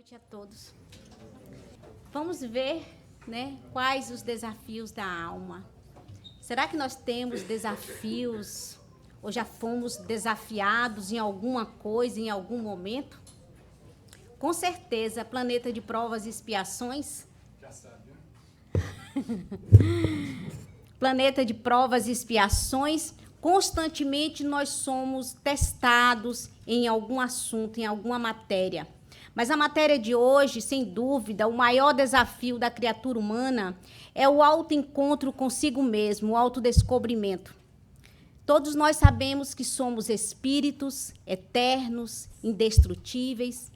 noite a todos. Vamos ver, quais os desafios da alma. Será que nós temos desafios ou já fomos desafiados em alguma coisa, em algum momento? Com certeza, planeta de provas e expiações. Já sabe, né? Planeta de provas e expiações. Constantemente nós somos testados em algum assunto, em alguma matéria. Mas a matéria de hoje, sem dúvida, o maior desafio da criatura humana é o autoencontro consigo mesmo, o autodescobrimento. Todos nós sabemos que somos espíritos eternos, indestrutíveis.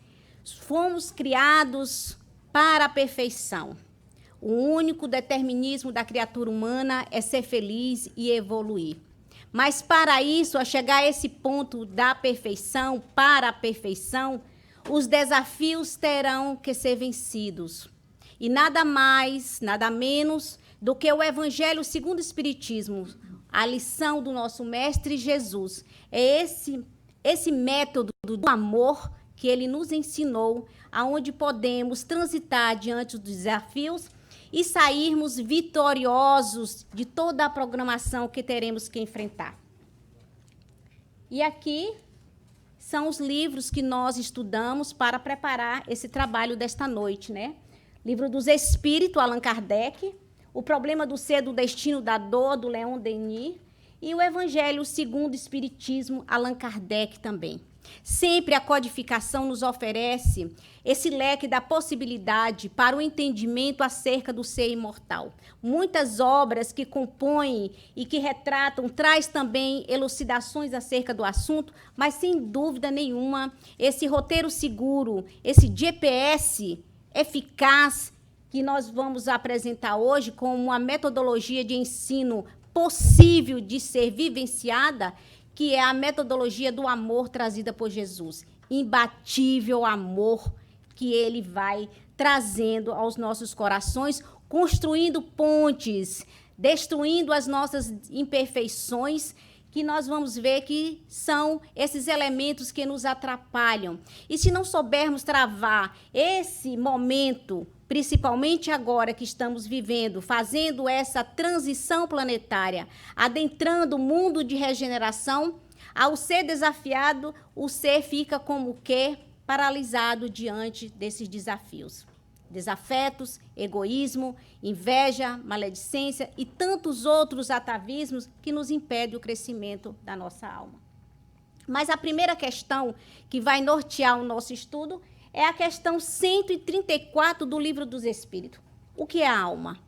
Fomos criados para a perfeição. O único determinismo da criatura humana é ser feliz e evoluir. Mas para isso, a chegar a esse ponto da perfeição, para a perfeição, os desafios terão que ser vencidos. E nada mais, nada menos do que o Evangelho segundo o Espiritismo, a lição do nosso Mestre Jesus. É esse método do amor que ele nos ensinou, aonde podemos transitar diante dos desafios e sairmos vitoriosos de toda a programação que teremos que enfrentar. E aqui são os livros que nós estudamos para preparar esse trabalho desta noite, Livro dos Espíritos, Allan Kardec, O Problema do Ser, do Destino, da Dor, do Leon Denis, e o Evangelho segundo o Espiritismo, Allan Kardec também. Sempre a codificação nos oferece esse leque da possibilidade para o entendimento acerca do ser imortal. Muitas obras que compõem e que retratam, traz também elucidações acerca do assunto, mas sem dúvida nenhuma, esse roteiro seguro, esse GPS eficaz que nós vamos apresentar hoje como uma metodologia de ensino possível de ser vivenciada, que é a metodologia do amor trazida por Jesus. Imbatível amor que ele vai trazendo aos nossos corações, construindo pontes, destruindo as nossas imperfeições, que nós vamos ver que são esses elementos que nos atrapalham. E se não soubermos travar esse momento, principalmente agora que estamos vivendo, fazendo essa transição planetária, adentrando o mundo de regeneração, ao ser desafiado, o ser fica como que paralisado diante desses desafios. Desafetos, egoísmo, inveja, maledicência e tantos outros atavismos que nos impedem o crescimento da nossa alma. Mas a primeira questão que vai nortear o nosso estudo é a questão 134 do Livro dos Espíritos. O que é a alma?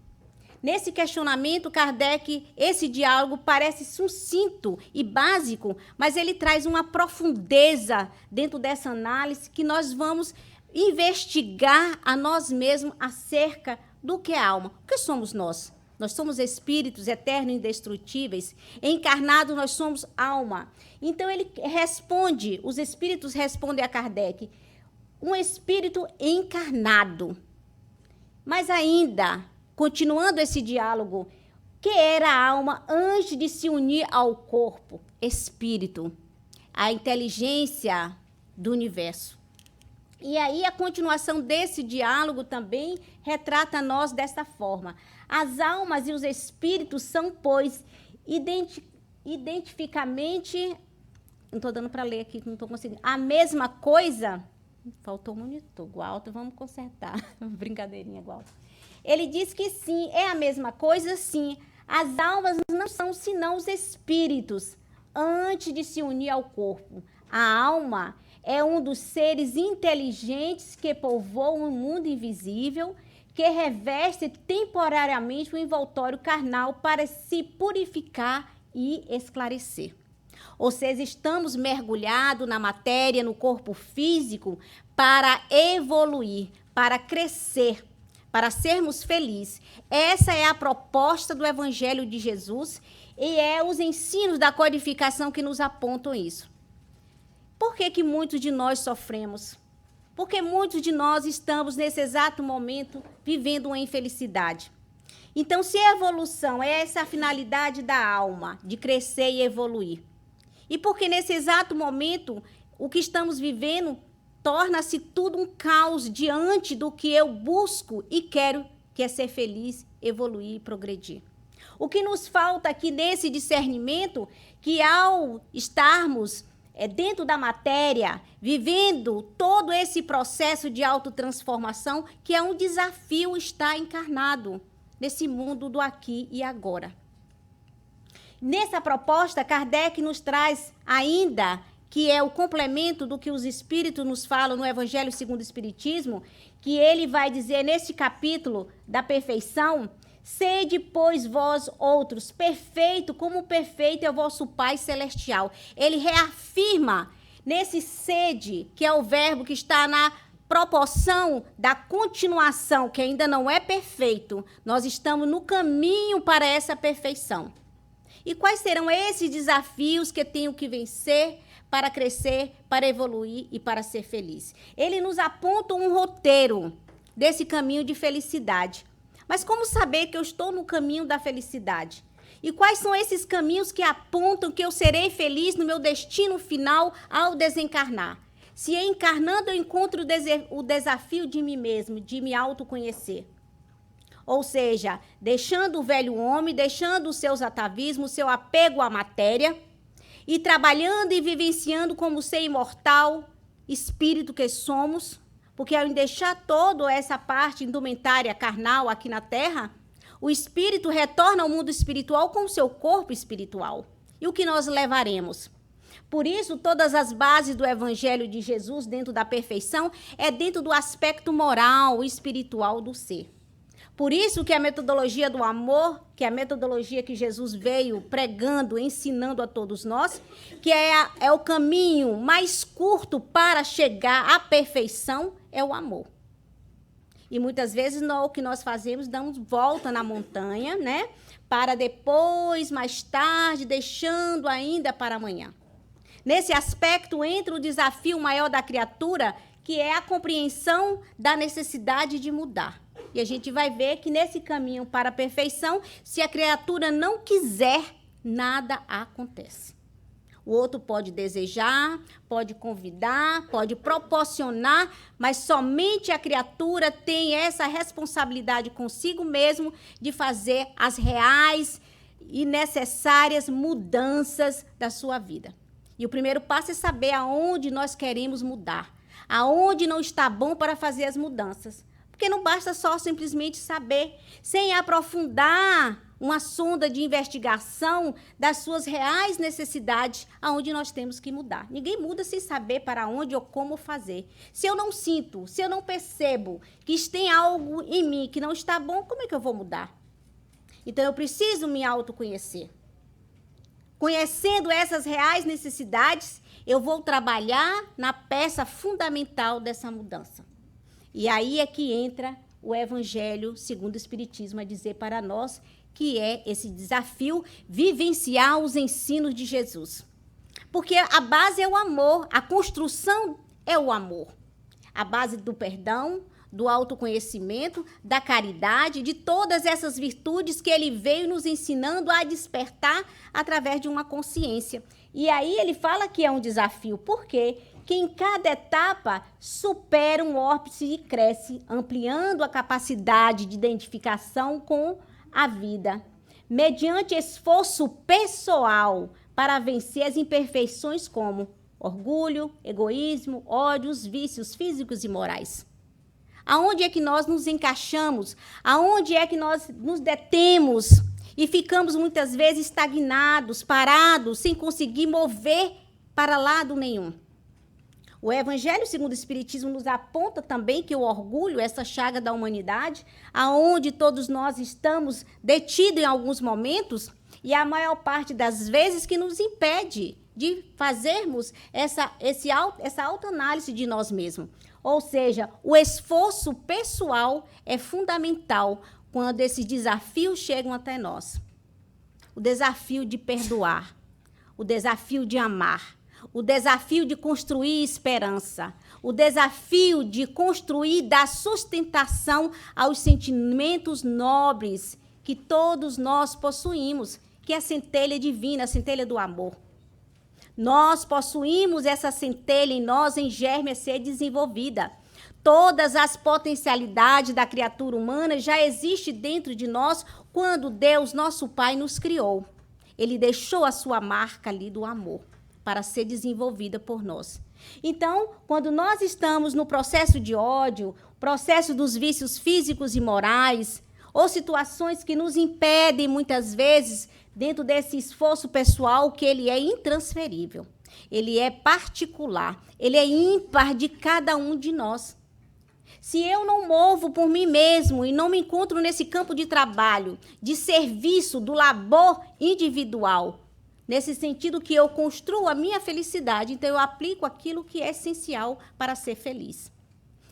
Nesse questionamento, Kardec, esse diálogo parece sucinto e básico, mas ele traz uma profundeza dentro dessa análise que nós vamos investigar a nós mesmos acerca do que é a alma. O que somos nós? Nós somos espíritos eternos e indestrutíveis. Encarnados, nós somos alma. Então, ele responde, os espíritos respondem a Kardec, um espírito encarnado. Mas ainda, continuando esse diálogo, o que era a alma antes de se unir ao corpo? Espírito, a inteligência do universo. E aí a continuação desse diálogo também retrata nós desta forma. As almas e os espíritos são, pois, identificamente, não estou dando para ler aqui, não estou conseguindo, a mesma coisa. Faltou o monitor, Gualto, vamos consertar. Brincadeirinha, Gualto. Ele diz que sim, é a mesma coisa, sim. As almas não são senão os espíritos antes de se unir ao corpo. A alma é um dos seres inteligentes que povoam o mundo invisível, que reveste temporariamente o envoltório carnal para se purificar e esclarecer. Ou seja, estamos mergulhados na matéria, no corpo físico, para evoluir, para crescer, para sermos felizes. Essa é a proposta do Evangelho de Jesus e é os ensinos da codificação que nos apontam isso. Por que muitos de nós sofremos? Porque muitos de nós estamos, nesse exato momento, vivendo uma infelicidade. Então, se a evolução é essa a finalidade da alma, de crescer e evoluir, e porque nesse exato momento, o que estamos vivendo torna-se tudo um caos diante do que eu busco e quero, que é ser feliz, evoluir e progredir. O que nos falta aqui nesse discernimento, que ao estarmos dentro da matéria, vivendo todo esse processo de autotransformação, que é um desafio estar encarnado nesse mundo do aqui e agora. Nessa proposta, Kardec nos traz ainda, que é o complemento do que os Espíritos nos falam no Evangelho segundo o Espiritismo, que ele vai dizer nesse capítulo da perfeição: sede, pois, vós outros, perfeito, como perfeito é o vosso Pai Celestial. Ele reafirma nesse sede, que é o verbo que está na proporção da continuação, que ainda não é perfeito. Nós estamos no caminho para essa perfeição. E quais serão esses desafios que eu tenho que vencer para crescer, para evoluir e para ser feliz? Ele nos aponta um roteiro desse caminho de felicidade. Mas como saber que eu estou no caminho da felicidade? E quais são esses caminhos que apontam que eu serei feliz no meu destino final ao desencarnar? Se encarnando eu encontro o desafio de mim mesmo, de me autoconhecer. Ou seja, deixando o velho homem, deixando os seus atavismos, seu apego à matéria, e trabalhando e vivenciando como ser imortal, espírito que somos, porque ao deixar toda essa parte indumentária carnal aqui na Terra, o espírito retorna ao mundo espiritual com o seu corpo espiritual. E o que nós levaremos? Por isso, todas as bases do Evangelho de Jesus, dentro da perfeição, é dentro do aspecto moral e espiritual do ser. Por isso que a metodologia do amor, que é a metodologia que Jesus veio pregando, ensinando a todos nós, que é o caminho mais curto para chegar à perfeição, é o amor. E muitas vezes o que nós fazemos, damos volta na montanha, né? Para depois, mais tarde, deixando ainda para amanhã. Nesse aspecto entra o desafio maior da criatura, que é a compreensão da necessidade de mudar. E a gente vai ver que nesse caminho para a perfeição, se a criatura não quiser, nada acontece. O outro pode desejar, pode convidar, pode proporcionar, mas somente a criatura tem essa responsabilidade consigo mesmo de fazer as reais e necessárias mudanças da sua vida. E o primeiro passo é saber aonde nós queremos mudar, aonde não está bom para fazer as mudanças. Porque não basta só simplesmente saber, sem aprofundar uma sonda de investigação das suas reais necessidades, aonde nós temos que mudar. Ninguém muda sem saber para onde ou como fazer. Se eu não sinto, se eu não percebo que tem algo em mim que não está bom, como é que eu vou mudar? Então, eu preciso me autoconhecer. Conhecendo essas reais necessidades, eu vou trabalhar na peça fundamental dessa mudança. E aí é que entra o Evangelho segundo o Espiritismo a dizer para nós que é esse desafio vivenciar os ensinos de Jesus. Porque a base é o amor, a construção é o amor. A base do perdão, do autoconhecimento, da caridade, de todas essas virtudes que ele veio nos ensinando a despertar através de uma consciência. E aí ele fala que é um desafio, porque que em cada etapa supera um óbice e cresce, ampliando a capacidade de identificação com a vida, mediante esforço pessoal para vencer as imperfeições como orgulho, egoísmo, ódios, vícios físicos e morais. Aonde é que nós nos encaixamos? Aonde é que nós nos detemos e ficamos muitas vezes estagnados, parados, sem conseguir mover para lado nenhum? O Evangelho segundo o Espiritismo nos aponta também que o orgulho, essa chaga da humanidade, aonde todos nós estamos detidos em alguns momentos, e a maior parte das vezes que nos impede de fazermos essa autoanálise de nós mesmos. Ou seja, o esforço pessoal é fundamental quando esses desafios chegam até nós. O desafio de perdoar, o desafio de amar, o desafio de construir esperança, o desafio de construir, dar sustentação aos sentimentos nobres que todos nós possuímos, que é a centelha divina, a centelha do amor. Nós possuímos essa centelha em nós, em germe a ser desenvolvida. Todas as potencialidades da criatura humana já existem dentro de nós quando Deus, nosso Pai, nos criou. Ele deixou a sua marca ali do amor para ser desenvolvida por nós. Então, quando nós estamos no processo de ódio, processo dos vícios físicos e morais, ou situações que nos impedem, muitas vezes, dentro desse esforço pessoal, que ele é intransferível, ele é particular, ele é ímpar de cada um de nós. Se eu não movo por mim mesmo e não me encontro nesse campo de trabalho, de serviço, do labor individual, nesse sentido que eu construo a minha felicidade, então eu aplico aquilo que é essencial para ser feliz.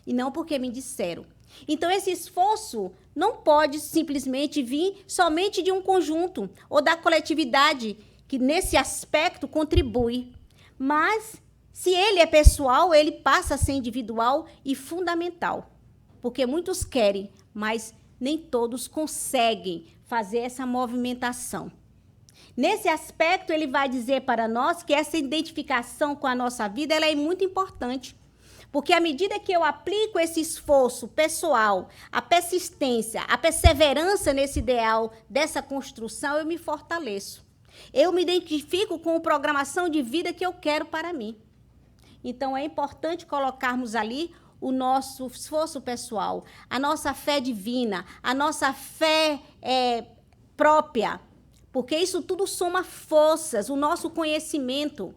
E não porque me disseram. Então, esse esforço não pode simplesmente vir somente de um conjunto ou da coletividade, que nesse aspecto contribui. Mas, se ele é pessoal, ele passa a ser individual e fundamental. Porque muitos querem, mas nem todos conseguem fazer essa movimentação. Nesse aspecto, ele vai dizer para nós que essa identificação com a nossa vida ela é muito importante. Porque à medida que eu aplico esse esforço pessoal, a persistência, a perseverança nesse ideal dessa construção, eu me fortaleço. Eu me identifico com a programação de vida que eu quero para mim. Então, é importante colocarmos ali o nosso esforço pessoal, a nossa fé divina, a nossa fé própria, porque isso tudo soma forças, o nosso conhecimento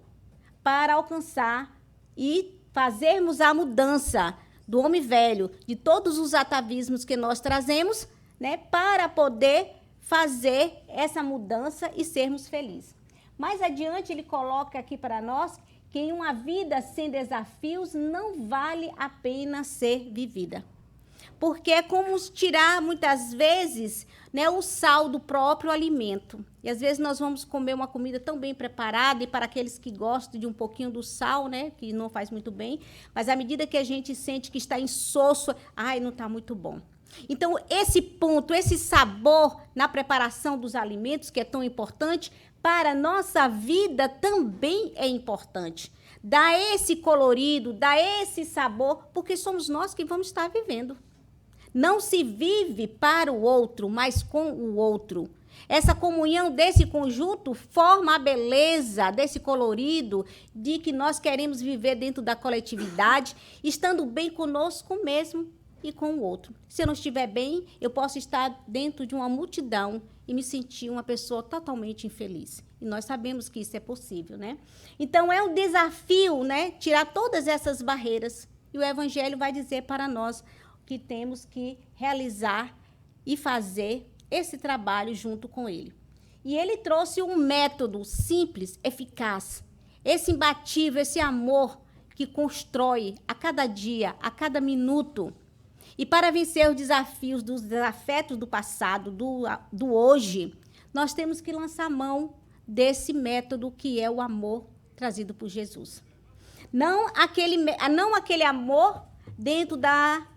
para alcançar e fazermos a mudança do homem velho, de todos os atavismos que nós trazemos, né, para poder fazer essa mudança e sermos felizes. Mais adiante, ele coloca aqui para nós que em uma vida sem desafios não vale a pena ser vivida. Porque é como tirar, muitas vezes, né, o sal do próprio alimento. E, às vezes, nós vamos comer uma comida tão bem preparada, e para aqueles que gostam de um pouquinho do sal, né, que não faz muito bem, mas à medida que a gente sente que está insosso, ai, não está muito bom. Então, esse ponto, esse sabor na preparação dos alimentos, que é tão importante, para a nossa vida também é importante. Dá esse colorido, dá esse sabor, porque somos nós que vamos estar vivendo. Não se vive para o outro, mas com o outro. Essa comunhão desse conjunto forma a beleza desse colorido de que nós queremos viver dentro da coletividade, estando bem conosco mesmo e com o outro. Se eu não estiver bem, eu posso estar dentro de uma multidão e me sentir uma pessoa totalmente infeliz. E nós sabemos que isso é possível, né? Então, é um desafio, né, tirar todas essas barreiras. E o Evangelho vai dizer para nós que temos que realizar e fazer esse trabalho junto com ele. E ele trouxe um método simples, eficaz, esse imbatível, esse amor que constrói a cada dia, a cada minuto. E para vencer os desafios dos desafetos do passado, do hoje, nós temos que lançar mão desse método que é o amor trazido por Jesus. Não aquele amor dentro da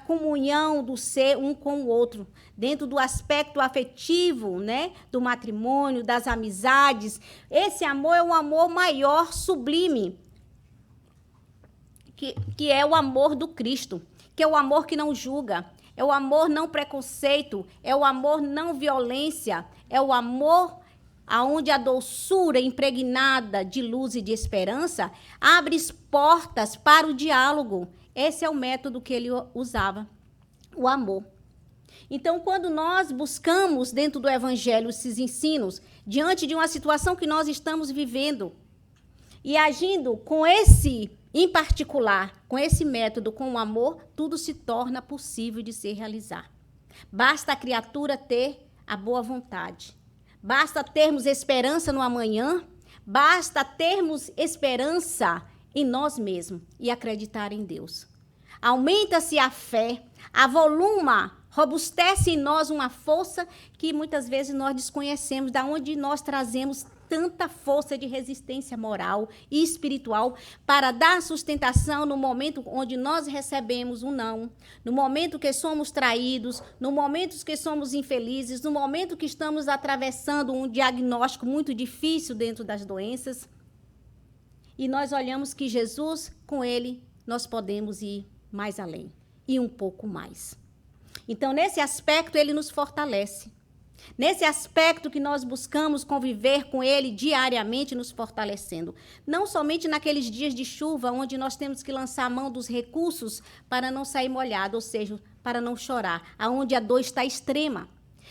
comunhão do ser um com o outro, dentro do aspecto afetivo, né, do matrimônio, das amizades. Esse amor é um amor maior, sublime, que é o amor do Cristo, que é o amor que não julga, é o amor não preconceito, é o amor não violência, é o amor aonde a doçura impregnada de luz e de esperança abre portas para o diálogo. Esse é o método que ele usava, o amor. Então, quando nós buscamos dentro do Evangelho esses ensinos, diante de uma situação que nós estamos vivendo, e agindo com esse, em particular, com esse método, com o amor, tudo se torna possível de se realizar. Basta a criatura ter a boa vontade. Basta termos esperança no amanhã, basta termos esperança em nós mesmos e acreditar em Deus. Aumenta-se a fé, avoluma, robustece em nós uma força que muitas vezes nós desconhecemos, da onde nós trazemos tanta força de resistência moral e espiritual para dar sustentação no momento onde nós recebemos um não, no momento que somos traídos, no momento que somos infelizes, no momento que estamos atravessando um diagnóstico muito difícil dentro das doenças. E nós olhamos que Jesus, com ele, nós podemos ir mais além e um pouco mais. Então, nesse aspecto, ele nos fortalece. Nesse aspecto que nós buscamos conviver com ele diariamente, nos fortalecendo. Não somente naqueles dias de chuva, onde nós temos que lançar a mão dos recursos para não sair molhado, ou seja, para não chorar, aonde a dor está extrema.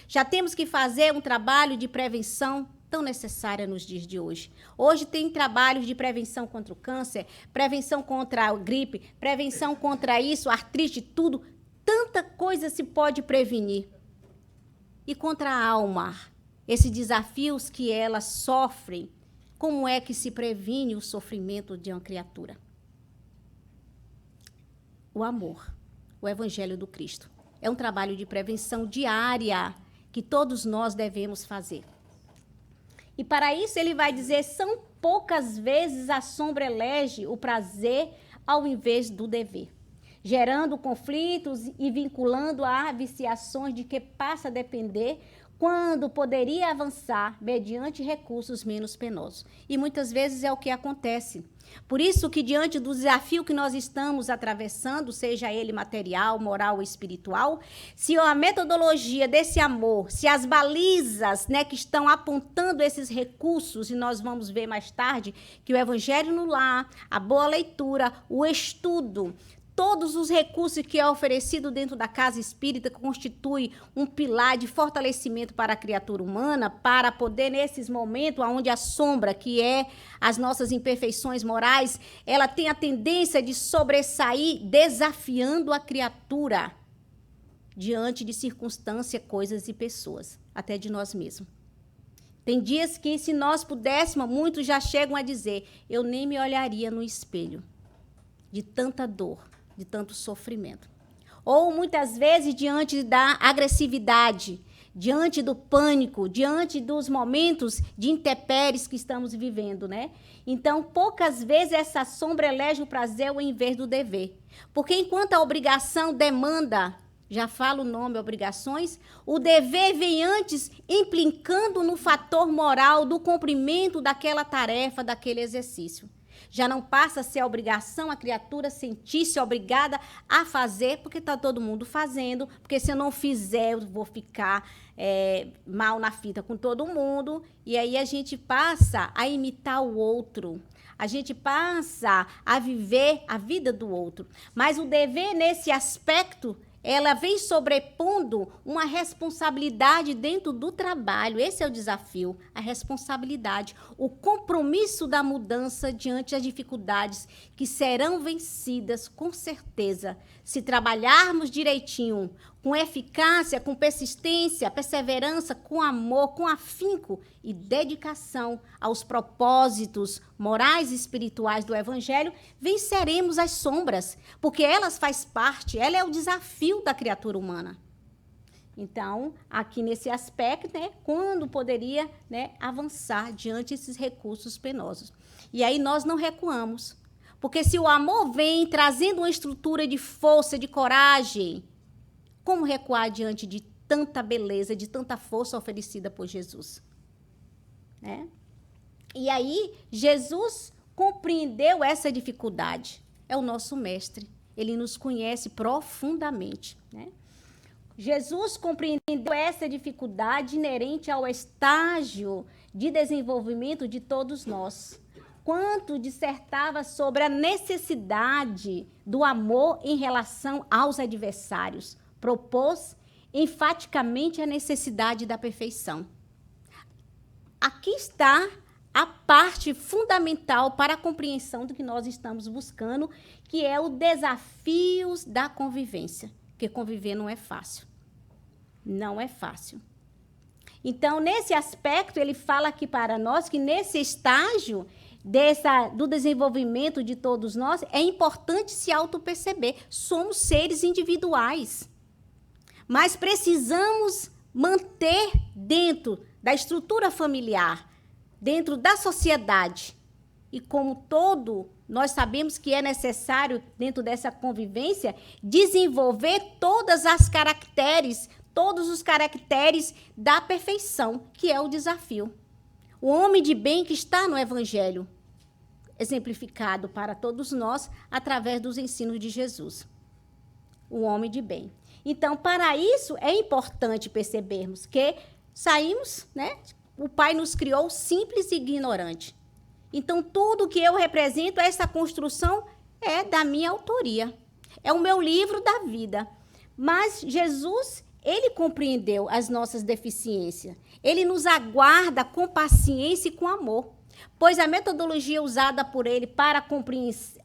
Já temos que fazer um trabalho de prevenção tão necessária nos dias de hoje. Hoje tem trabalhos de prevenção contra o câncer, prevenção contra a gripe, prevenção contra isso, artrite, tudo. Tanta coisa se pode prevenir. E contra a alma, esses desafios que ela sofre, como é que se previne o sofrimento de uma criatura? O amor, o Evangelho do Cristo. É um trabalho de prevenção diária que todos nós devemos fazer. E para isso ele vai dizer, são poucas vezes a sombra elege o prazer ao invés do dever, gerando conflitos e vinculando a viciações de que passa a depender quando poderia avançar mediante recursos menos penosos. E muitas vezes é o que acontece. Por isso que diante do desafio que nós estamos atravessando, seja ele material, moral ou espiritual, se a metodologia desse amor, se as balizas, né, que estão apontando esses recursos, e nós vamos ver mais tarde que o Evangelho no lar, a boa leitura, o estudo, todos os recursos que é oferecido dentro da casa espírita constitui um pilar de fortalecimento para a criatura humana, para poder, nesses momentos onde a sombra, que é as nossas imperfeições morais, ela tem a tendência de sobressair, desafiando a criatura diante de circunstâncias, coisas e pessoas, até de nós mesmos. Tem dias que, se nós pudéssemos, muitos já chegam a dizer, eu nem me olharia no espelho, de tanta dor, de tanto sofrimento. Ou, muitas vezes, diante da agressividade, diante do pânico, diante dos momentos de intempéries que estamos vivendo, né? Então, poucas vezes essa sombra elege o prazer ao invés do dever. Porque enquanto a obrigação demanda, já falo o nome, obrigações, o dever vem antes implicando no fator moral do cumprimento daquela tarefa, daquele exercício. Já não passa a ser a obrigação a criatura sentir-se obrigada a fazer, porque está todo mundo fazendo, porque se eu não fizer, eu vou ficar mal na fita com todo mundo. E aí a gente passa a imitar o outro. A gente passa a viver a vida do outro. Mas o dever, nesse aspecto, ela vem sobrepondo uma responsabilidade dentro do trabalho. Esse é o desafio, a responsabilidade, o compromisso da mudança diante das dificuldades que serão vencidas, com certeza, se trabalharmos direitinho, com eficácia, com persistência, perseverança, com amor, com afinco e dedicação aos propósitos morais e espirituais do Evangelho, venceremos as sombras, porque elas fazem parte, ela é o desafio da criatura humana. Então, aqui nesse aspecto, né, quando poderia, né, avançar diante desses recursos penosos. E aí nós não recuamos, porque se o amor vem trazendo uma estrutura de força, de coragem, como recuar diante de tanta beleza, de tanta força oferecida por Jesus? Né? E aí, Jesus compreendeu essa dificuldade. É o nosso mestre. Ele nos conhece profundamente. Né? Jesus compreendeu essa dificuldade inerente ao estágio de desenvolvimento de todos nós. Quanto dissertava sobre a necessidade do amor em relação aos adversários, propôs enfaticamente a necessidade da perfeição. Aqui está a parte fundamental para a compreensão do que nós estamos buscando, que é o desafio da convivência. Porque conviver não é fácil. Não é fácil. Então, nesse aspecto, ele fala aqui para nós que nesse estágio do desenvolvimento de todos nós, é importante se autoperceber. Somos seres individuais. Mas precisamos manter dentro da estrutura familiar, dentro da sociedade. E como todo, nós sabemos que é necessário, dentro dessa convivência, desenvolver todos os caracteres da perfeição, que é o desafio. O homem de bem que está no Evangelho, exemplificado para todos nós através dos ensinos de Jesus. O homem de bem. Então, para isso, é importante percebermos que saímos, né? O Pai nos criou simples e ignorante. Então, tudo que eu represento, essa construção, é da minha autoria. É o meu livro da vida. Mas Jesus, ele compreendeu as nossas deficiências. Ele nos aguarda com paciência e com amor. Pois a metodologia usada por ele para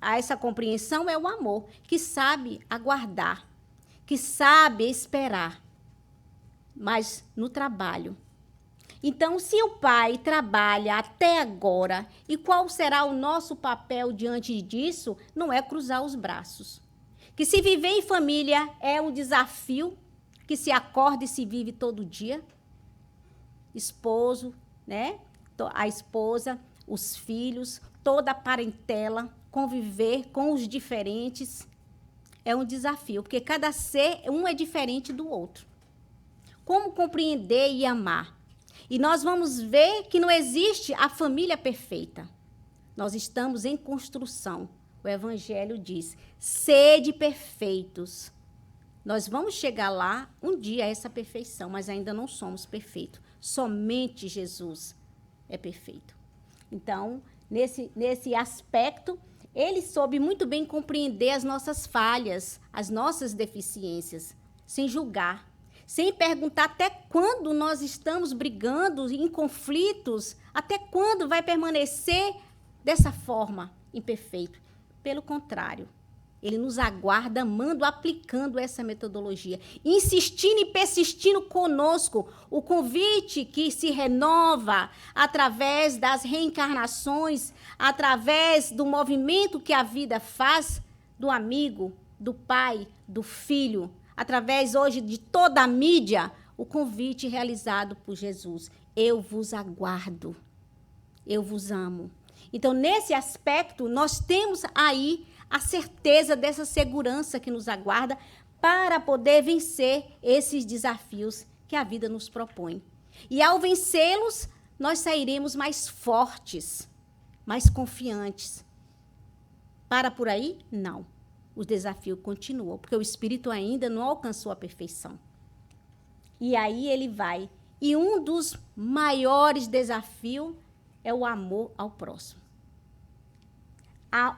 essa compreensão é o amor, que sabe aguardar, que sabe esperar, mas no trabalho. Então, se o Pai trabalha até agora, e qual será o nosso papel diante disso? Não é cruzar os braços. Que se viver em família é um desafio, que se acorda e se vive todo dia. Esposo, né? A esposa, os filhos, toda a parentela, conviver com os diferentes é um desafio, porque cada ser, um é diferente do outro. Como compreender e amar? E nós vamos ver que não existe a família perfeita. Nós estamos em construção. O Evangelho diz, sede perfeitos. Nós vamos chegar lá um dia a essa perfeição, mas ainda não somos perfeitos. Somente Jesus é perfeito. Então, nesse aspecto, ele soube muito bem compreender as nossas falhas, as nossas deficiências, sem julgar. Sem perguntar até quando nós estamos brigando, em conflitos, até quando vai permanecer dessa forma, imperfeito. Pelo contrário, ele nos aguarda amando, aplicando essa metodologia, insistindo e persistindo conosco. O convite que se renova através das reencarnações, através do movimento que a vida faz, do amigo, do pai, do filho, através hoje de toda a mídia, o convite realizado por Jesus. Eu vos aguardo, eu vos amo. Então, nesse aspecto, nós temos aí a certeza dessa segurança que nos aguarda para poder vencer esses desafios que a vida nos propõe. E ao vencê-los, nós sairemos mais fortes, mais confiantes. Para por aí? Não. O desafio continua, porque o espírito ainda não alcançou a perfeição. E aí ele vai. E um dos maiores desafios é o amor ao próximo.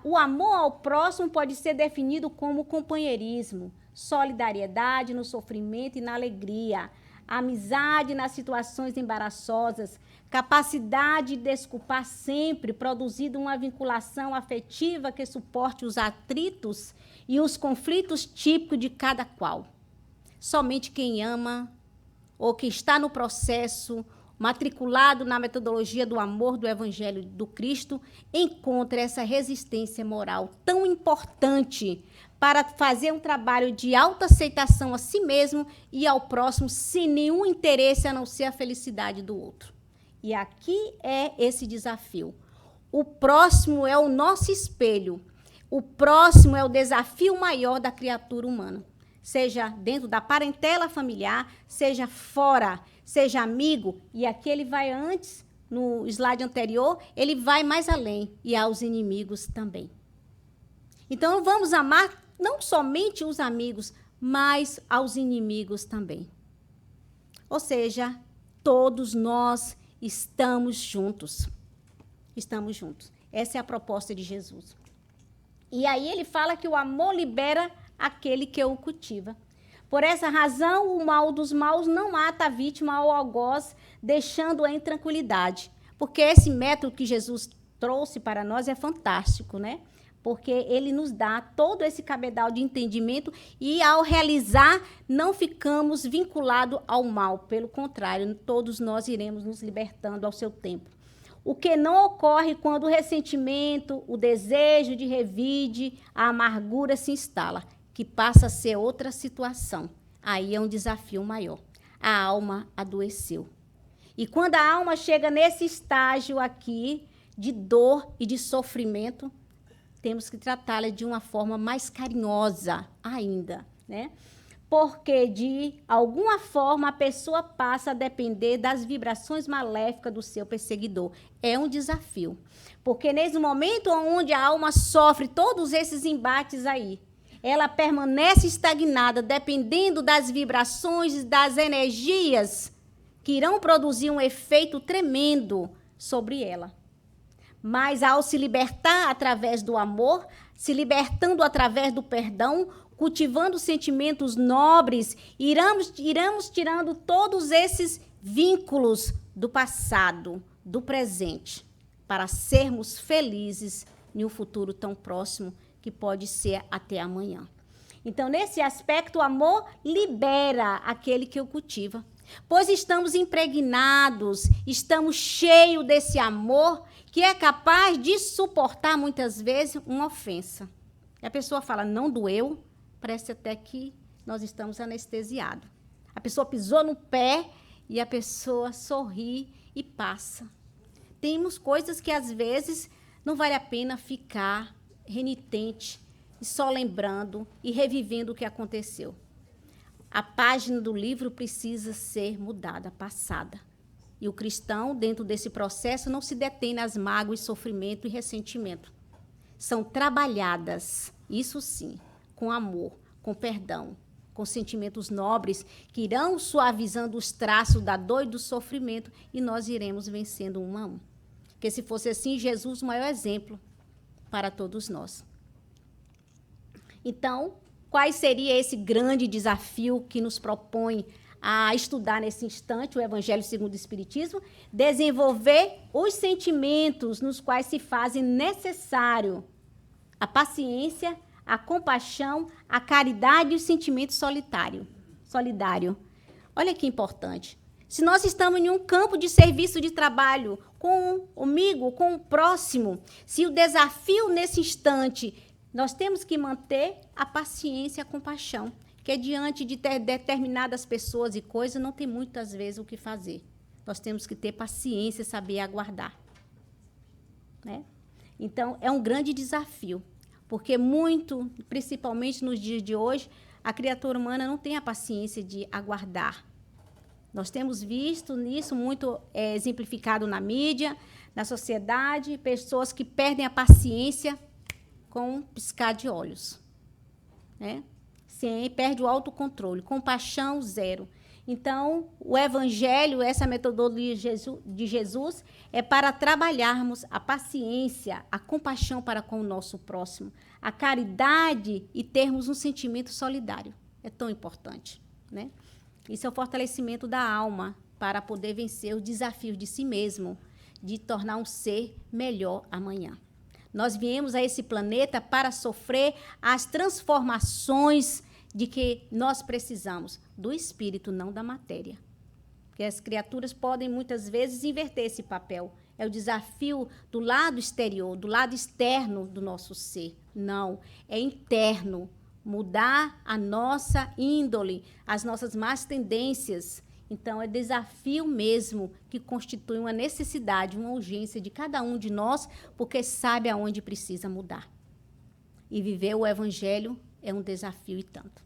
O amor ao próximo pode ser definido como companheirismo, solidariedade no sofrimento e na alegria, amizade nas situações embaraçosas, capacidade de desculpar sempre, produzindo uma vinculação afetiva que suporte os atritos e os conflitos típicos de cada qual. Somente quem ama ou que está no processo, matriculado na metodologia do amor do Evangelho do Cristo, encontra essa resistência moral tão importante para fazer um trabalho de autoaceitação a si mesmo e ao próximo, sem nenhum interesse a não ser a felicidade do outro. E aqui é esse desafio. O próximo é o nosso espelho. O próximo é o desafio maior da criatura humana. Seja dentro da parentela familiar, seja fora, seja amigo. E aqui ele vai antes, no slide anterior, ele vai mais além. E aos inimigos também. Então, vamos amar não somente os amigos, mas aos inimigos também. Ou seja, todos nós estamos juntos. Estamos juntos. Essa é a proposta de Jesus. E aí ele fala que o amor libera aquele que o cultiva. Por essa razão, o mal dos maus não mata a vítima ao algoz, deixando-a em tranquilidade. Porque esse método que Jesus trouxe para nós é fantástico, né? Porque ele nos dá todo esse cabedal de entendimento e, ao realizar, não ficamos vinculados ao mal. Pelo contrário, todos nós iremos nos libertando ao seu tempo. O que não ocorre quando o ressentimento, o desejo de revide, a amargura se instala, que passa a ser outra situação. Aí é um desafio maior. A alma adoeceu. E quando a alma chega nesse estágio aqui de dor e de sofrimento, temos que tratá-la de uma forma mais carinhosa ainda, né? Porque, de alguma forma, a pessoa passa a depender das vibrações maléficas do seu perseguidor. É um desafio. Porque nesse momento onde a alma sofre todos esses embates aí, ela permanece estagnada, dependendo das vibrações, das energias que irão produzir um efeito tremendo sobre ela. Mas ao se libertar através do amor, se libertando através do perdão, cultivando sentimentos nobres, iremos tirando todos esses vínculos do passado, do presente, para sermos felizes em um futuro tão próximo que pode ser até amanhã. Então, nesse aspecto, o amor libera aquele que o cultiva, pois estamos impregnados, estamos cheios desse amor que é capaz de suportar, muitas vezes, uma ofensa. E a pessoa fala, não doeu, parece até que nós estamos anestesiados. A pessoa pisou no pé e a pessoa sorri e passa. Temos coisas que, às vezes, não vale a pena ficar renitente e só lembrando e revivendo o que aconteceu. A página do livro precisa ser mudada, passada. E o cristão, dentro desse processo, não se detém nas mágoas, sofrimento e ressentimento. São trabalhadas, isso sim, com amor, com perdão, com sentimentos nobres que irão suavizando os traços da dor e do sofrimento e nós iremos vencendo um a um. Porque se fosse assim, Jesus, o maior exemplo para todos nós. Então, qual seria esse grande desafio que nos propõe a estudar nesse instante o Evangelho segundo o Espiritismo? Desenvolver os sentimentos nos quais se fazem necessário a paciência, a compaixão, a caridade e o sentimento solidário. Olha que importante. Se nós estamos em um campo de serviço de trabalho com o amigo, com o próximo, se o desafio nesse instante, nós temos que manter a paciência e a compaixão, que diante de determinadas pessoas e coisas não tem muitas vezes o que fazer. Nós temos que ter paciência e saber aguardar, né? Então, é um grande desafio, porque muito, principalmente nos dias de hoje, a criatura humana não tem a paciência de aguardar. Nós temos visto nisso muito exemplificado na mídia, na sociedade, pessoas que perdem a paciência com um piscar de olhos, né? Perde o autocontrole, compaixão zero. Então, o Evangelho, essa metodologia de Jesus, é para trabalharmos a paciência, a compaixão para com o nosso próximo, a caridade e termos um sentimento solidário. É tão importante, né? Isso é o fortalecimento da alma para poder vencer os desafios de si mesmo, de tornar um ser melhor amanhã. Nós viemos a esse planeta para sofrer as transformações de que nós precisamos, do espírito, não da matéria. Porque as criaturas podem, muitas vezes, inverter esse papel. É o desafio do lado exterior, do lado externo do nosso ser. Não, é interno. Mudar a nossa índole, as nossas más tendências. Então, é desafio mesmo que constitui uma necessidade, uma urgência de cada um de nós, porque sabe aonde precisa mudar. E viver o Evangelho é um desafio e tanto.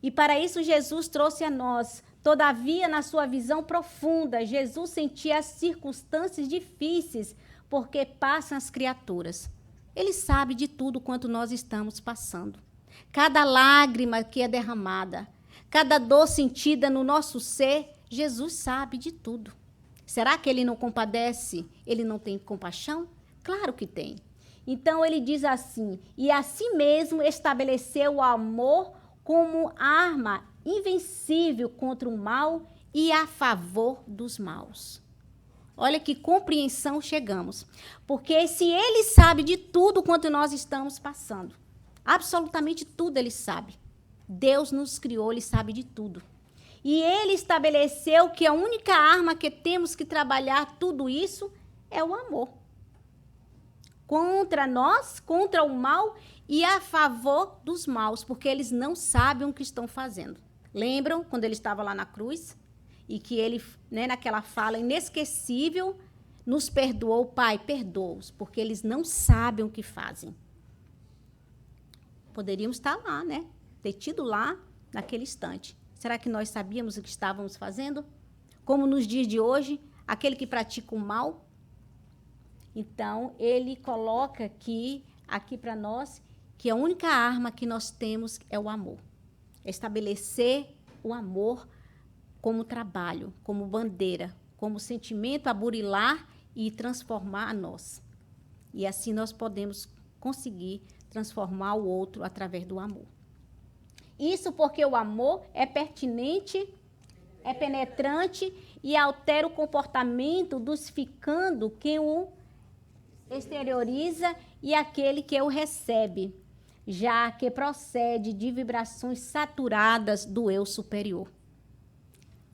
E para isso Jesus trouxe a nós. Todavia, na sua visão profunda, Jesus sentia as circunstâncias difíceis, porque passam as criaturas. Ele sabe de tudo quanto nós estamos passando. Cada lágrima que é derramada, cada dor sentida no nosso ser, Jesus sabe de tudo. Será que ele não compadece? Ele não tem compaixão? Claro que tem. Então, ele diz assim, e assim mesmo estabeleceu o amor como arma invencível contra o mal e a favor dos maus. Olha que compreensão chegamos. Porque se ele sabe de tudo quanto nós estamos passando, absolutamente tudo ele sabe. Deus nos criou, ele sabe de tudo. E ele estabeleceu que a única arma que temos que trabalhar tudo isso é o amor. Contra nós, contra o mal e a favor dos maus, porque eles não sabem o que estão fazendo. Lembram quando ele estava lá na cruz? e que ele, né, naquela fala inesquecível, nos perdoou. Pai, perdoa-os, porque eles não sabem o que fazem. Poderíamos estar lá, né? Detido lá, naquele instante. Será que nós sabíamos o que estávamos fazendo? Como nos dias de hoje, aquele que pratica o mal. Então, ele coloca aqui para nós, que a única arma que nós temos é o amor. É estabelecer o amor como trabalho, como bandeira, como sentimento a burilar e transformar a nós. E assim nós podemos conseguir transformar o outro através do amor. Isso porque o amor é pertinente, é penetrante e altera o comportamento, dosificando quem o exterioriza e aquele que o recebe, já que procede de vibrações saturadas do eu superior.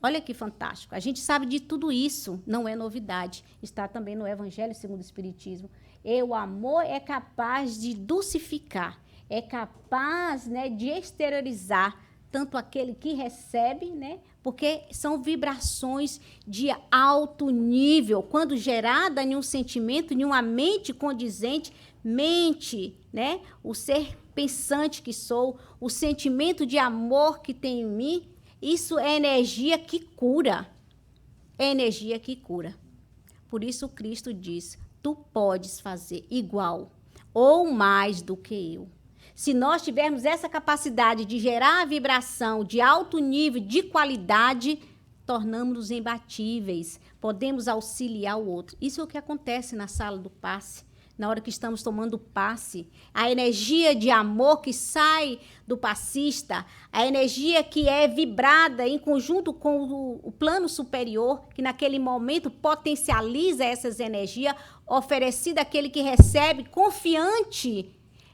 Olha que fantástico. A gente sabe de tudo isso, não é novidade. Está também no Evangelho segundo o Espiritismo. E o amor é capaz de dosificar, é capaz, né, de exteriorizar tanto aquele que recebe, né, porque são vibrações de alto nível. Quando gerada em um sentimento, em uma mente condizente, mente, né, o ser pensante que sou, o sentimento de amor que tem em mim, isso é energia que cura. É energia que cura. Por isso Cristo diz, tu podes fazer igual ou mais do que eu. Se nós tivermos essa capacidade de gerar a vibração de alto nível, de qualidade, tornamos-nos imbatíveis, podemos auxiliar o outro. Isso é o que acontece na sala do passe, na hora que estamos tomando passe. A energia de amor que sai do passista, a energia que é vibrada em conjunto com o plano superior, que naquele momento potencializa essas energias, oferecida àquele que recebe, confiante.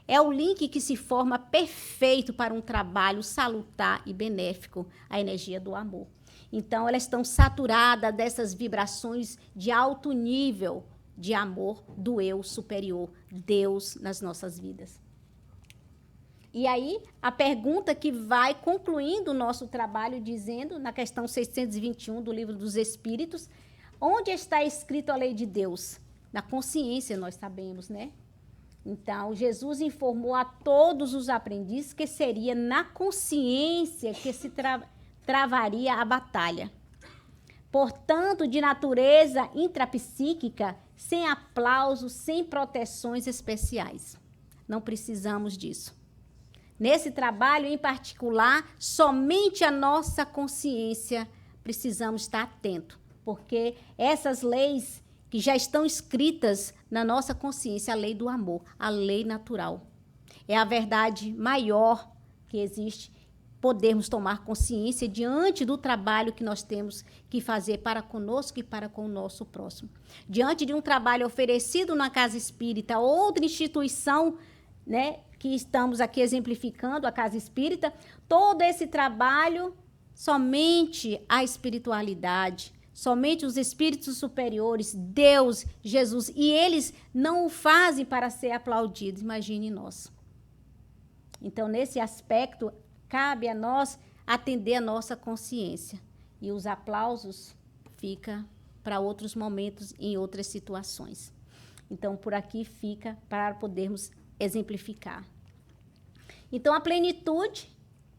É o link que se forma perfeito para um trabalho salutar e benéfico, a energia do amor. Então, elas estão saturadas dessas vibrações de alto nível de amor do eu superior, Deus nas nossas vidas. E aí, a pergunta que vai concluindo o nosso trabalho, dizendo, na questão 621 do Livro dos Espíritos, onde está escrito a lei de Deus? Na consciência, nós sabemos, né? Então, Jesus informou a todos os aprendizes que seria na consciência que se travaria a batalha. Portanto, de natureza intrapsíquica, sem aplausos, sem proteções especiais. Não precisamos disso. Nesse trabalho, em particular, somente a nossa consciência precisamos estar atento, porque essas leis que já estão escritas na nossa consciência, a lei do amor, a lei natural. É a verdade maior que existe, podermos tomar consciência diante do trabalho que nós temos que fazer para conosco e para com o nosso próximo. Diante de um trabalho oferecido na casa espírita, outra instituição, né, que estamos aqui exemplificando, a casa espírita, todo esse trabalho, somente a espiritualidade, somente os espíritos superiores, Deus, Jesus, e eles não o fazem para ser aplaudidos, imagine nós. Então, nesse aspecto, cabe a nós atender a nossa consciência. E os aplausos ficam para outros momentos, em outras situações. Então, por aqui fica para podermos exemplificar. Então, a plenitude,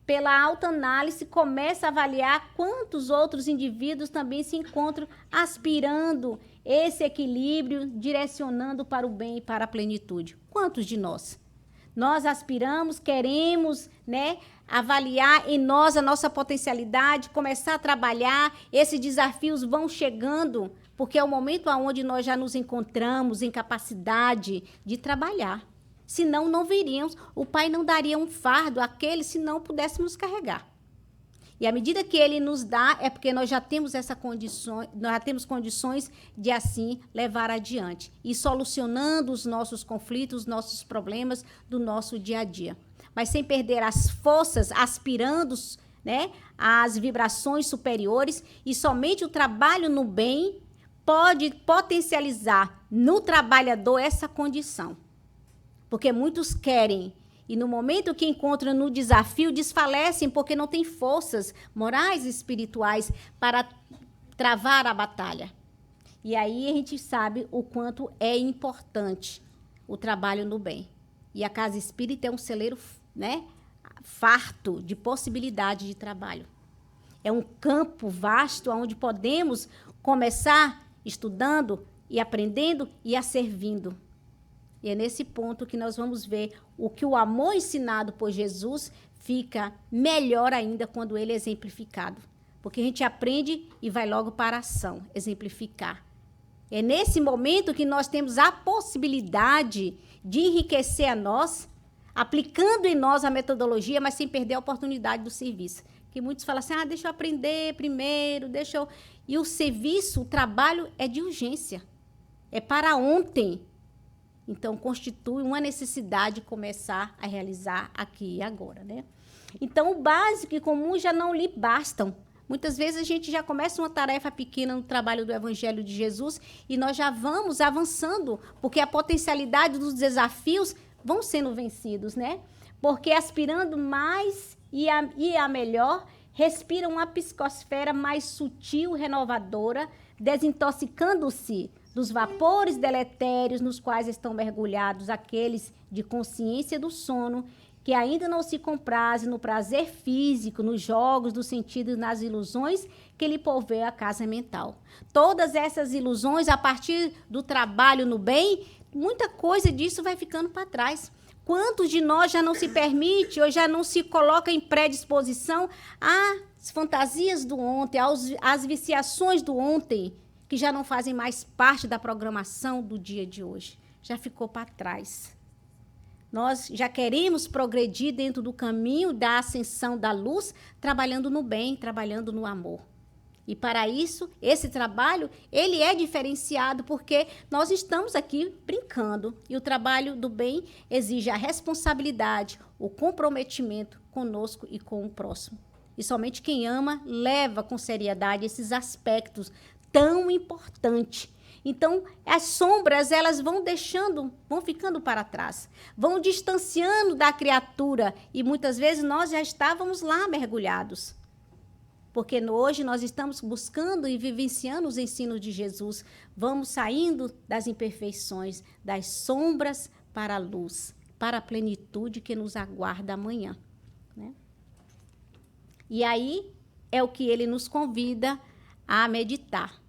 pela autoanálise, começa a avaliar quantos outros indivíduos também se encontram aspirando esse equilíbrio, direcionando para o bem e para a plenitude. Quantos de nós? Nós aspiramos, queremos, né, avaliar em nós a nossa potencialidade, começar a trabalhar, esses desafios vão chegando, porque é o momento onde nós já nos encontramos em capacidade de trabalhar. Senão, não viríamos, o Pai não daria um fardo àquele se não pudéssemos carregar. E à medida que Ele nos dá, é porque nós já temos nós já temos condições de assim levar adiante. E solucionando os nossos conflitos, os nossos problemas do nosso dia a dia. Mas sem perder as forças, aspirando, né, às vibrações superiores, e somente o trabalho no bem pode potencializar no trabalhador essa condição. Porque muitos querem E no momento que encontram no desafio, desfalecem porque não têm forças morais e espirituais para travar a batalha. E aí a gente sabe o quanto é importante o trabalho no bem. E a casa espírita é um celeiro, né, farto de possibilidade de trabalho. É um campo vasto onde podemos começar estudando e aprendendo e a servindo. E é nesse ponto que nós vamos ver o que o amor ensinado por Jesus fica melhor ainda quando ele é exemplificado. Porque a gente aprende e vai logo para a ação, exemplificar. É nesse momento que nós temos a possibilidade de enriquecer a nós, aplicando em nós a metodologia, mas sem perder a oportunidade do serviço. Que muitos falam assim, deixa eu aprender primeiro, deixa eu... E o serviço, o trabalho é de urgência, é para ontem. Então, constitui uma necessidade de começar a realizar aqui e agora, né? Então, o básico e comum já não lhe bastam. Muitas vezes a gente já começa uma tarefa pequena no trabalho do Evangelho de Jesus e nós já vamos avançando, porque a potencialidade dos desafios vão sendo vencidos, né? Porque aspirando mais e a melhor, respiram uma psicosfera mais sutil, renovadora, desintoxicando-se dos vapores deletérios nos quais estão mergulhados aqueles de consciência do sono, que ainda não se comprazem no prazer físico, nos jogos dos sentidos, nas ilusões que lhe provê a casa mental. Todas essas ilusões, a partir do trabalho no bem, muita coisa disso vai ficando para trás. Quantos de nós já não se permite ou já não se coloca em predisposição às fantasias do ontem, às viciações do ontem, que já não fazem mais parte da programação do dia de hoje? Já ficou para trás. Nós já queremos progredir dentro do caminho da ascensão da luz, trabalhando no bem, trabalhando no amor. E para isso, esse trabalho, ele é diferenciado porque nós estamos aqui brincando. E o trabalho do bem exige a responsabilidade, o comprometimento conosco e com o próximo. E somente quem ama leva com seriedade esses aspectos tão importantes. Então, as sombras, elas vão ficando para trás, vão distanciando da criatura. E muitas vezes nós já estávamos lá mergulhados. Porque hoje nós estamos buscando e vivenciando os ensinos de Jesus. Vamos saindo das imperfeições, das sombras para a luz, para a plenitude que nos aguarda amanhã, né? E aí é o que ele nos convida a meditar.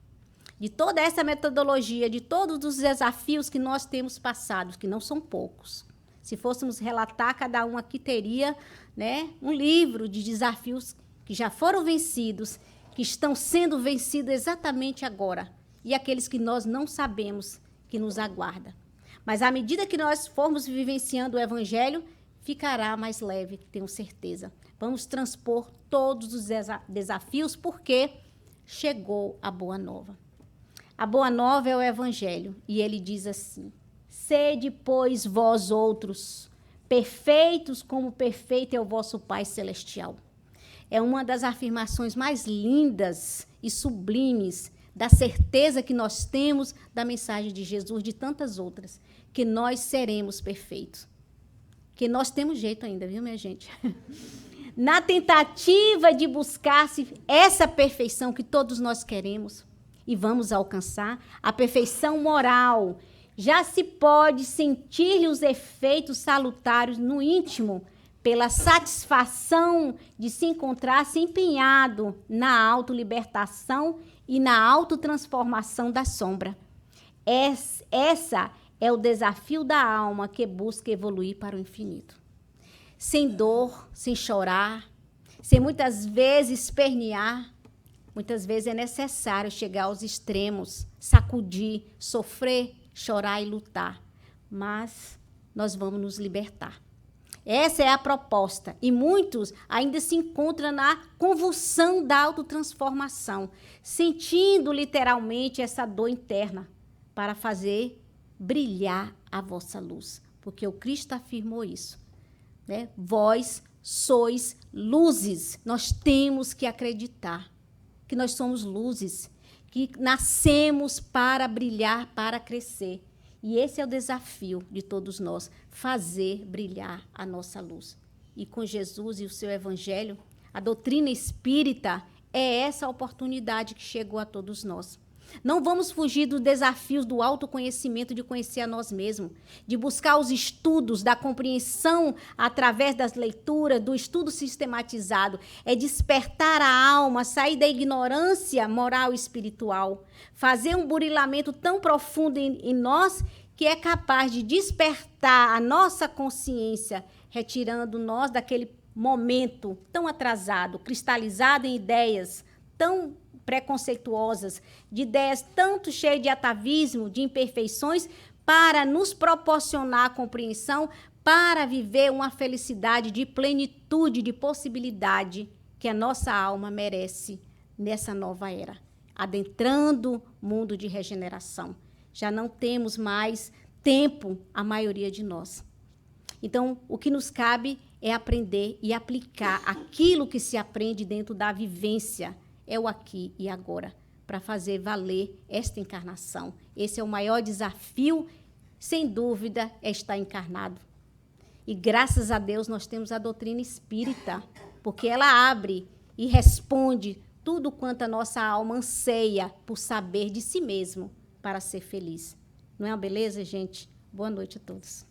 De toda essa metodologia, de todos os desafios que nós temos passado, que não são poucos. Se fôssemos relatar, cada um aqui teria, né, um livro de desafios que já foram vencidos, que estão sendo vencidos exatamente agora, e aqueles que nós não sabemos que nos aguarda. Mas à medida que nós formos vivenciando o Evangelho, ficará mais leve, tenho certeza. Vamos transpor todos os desafios, porque chegou a Boa Nova. A Boa Nova é o Evangelho, e ele diz assim: sede, pois, vós outros, perfeitos como perfeito é o vosso Pai Celestial. É uma das afirmações mais lindas e sublimes da certeza que nós temos da mensagem de Jesus, de tantas outras, que nós seremos perfeitos. Que nós temos jeito ainda, viu, minha gente? Na tentativa de buscar-se essa perfeição que todos nós queremos e vamos alcançar, a perfeição moral, já se pode sentir os efeitos salutares no íntimo, pela satisfação de se encontrar-se empenhado na autolibertação e na autotransformação da sombra. Essa é o desafio da alma que busca evoluir para o infinito. Sem dor, sem chorar, sem muitas vezes espernear, muitas vezes é necessário chegar aos extremos, sacudir, sofrer, chorar e lutar. Mas nós vamos nos libertar. Essa é a proposta. E muitos ainda se encontram na convulsão da autotransformação, sentindo literalmente essa dor interna para fazer brilhar a vossa luz. Porque o Cristo afirmou isso, né? Vós sois luzes. Nós temos que acreditar que nós somos luzes, que nascemos para brilhar, para crescer. E esse é o desafio de todos nós, fazer brilhar a nossa luz. E com Jesus e o seu evangelho, a doutrina espírita é essa oportunidade que chegou a todos nós. Não vamos fugir dos desafios do autoconhecimento, de conhecer a nós mesmos, de buscar os estudos da compreensão através das leituras, do estudo sistematizado. É despertar a alma, sair da ignorância moral e espiritual, fazer um burilamento tão profundo em nós que é capaz de despertar a nossa consciência, retirando nós daquele momento tão atrasado, cristalizado em ideias tão preconceituosas, de ideias tanto cheias de atavismo, de imperfeições, para nos proporcionar a compreensão, para viver uma felicidade de plenitude, de possibilidade que a nossa alma merece nessa nova era, adentrando o mundo de regeneração. Já não temos mais tempo, a maioria de nós. Então, o que nos cabe é aprender e aplicar aquilo que se aprende dentro da vivência, é o aqui e agora, para fazer valer esta encarnação. Esse é o maior desafio, sem dúvida, é estar encarnado. E graças a Deus nós temos a doutrina espírita, porque ela abre e responde tudo quanto a nossa alma anseia por saber de si mesmo para ser feliz. Não é uma beleza, gente? Boa noite a todos.